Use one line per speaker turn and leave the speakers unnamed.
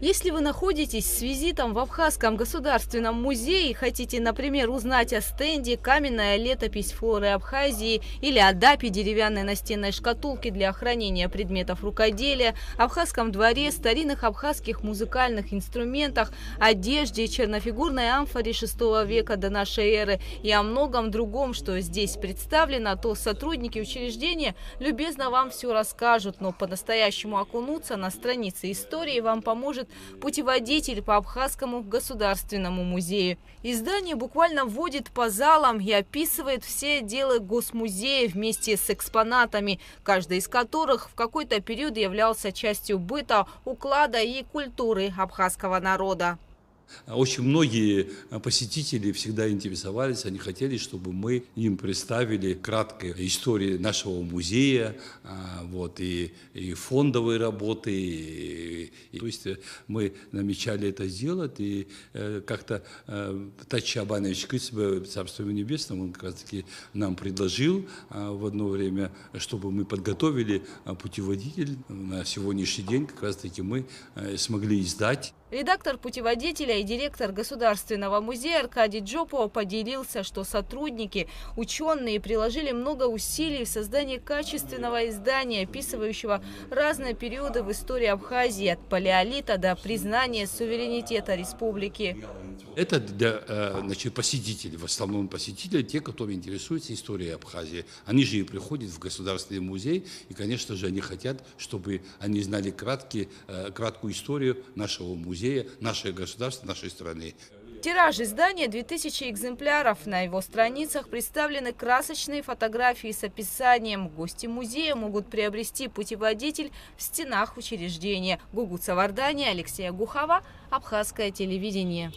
Если вы находитесь с визитом в Абхазском государственном музее и хотите, например, узнать о стенде «Каменная летопись флоры Абхазии» или о ДАПе деревянной настенной шкатулки для хранения предметов рукоделия, Абхазском дворе, старинных абхазских музыкальных инструментах, одежде, чернофигурной амфоре VI века до нашей эры и о многом другом, что здесь представлено, то сотрудники учреждения любезно вам все расскажут, но по-настоящему окунуться на страницы истории вам поможет путеводитель по Абхазскому государственному музею. Издание буквально водит по залам и описывает все отделы госмузея вместе с экспонатами, каждый из которых в какой-то период являлся частью быта, уклада и культуры абхазского народа.
Очень многие посетители всегда интересовались, они хотели, чтобы мы им представили краткую историю нашего музея, вот, и фондовые работы. То есть мы намечали это сделать, и как-то Тач Чабанович Кыцба, Царство ему небесное, он как раз-таки нам предложил в одно время, чтобы мы подготовили путеводитель. На сегодняшний день как раз-таки мы смогли издать.
Редактор путеводителя и директор Государственного музея Аркадий Джопо поделился, что сотрудники, ученые приложили много усилий в создании качественного издания, описывающего разные периоды в истории Абхазии, от палеолита до признания суверенитета республики.
Это для посетителей, в основном посетители, те, которые интересуются историей Абхазии. Они же и приходят в Государственный музей, и, конечно же, они хотят, чтобы они знали краткую историю нашего музея, нашего государства, нашей страны.
Тираж издания 2000 экземпляров. На его страницах представлены красочные фотографии с описанием. Гости музея могут приобрести путеводитель в стенах учреждения. Гугуца Вардания, Алексея Гухова, Абхазское телевидение.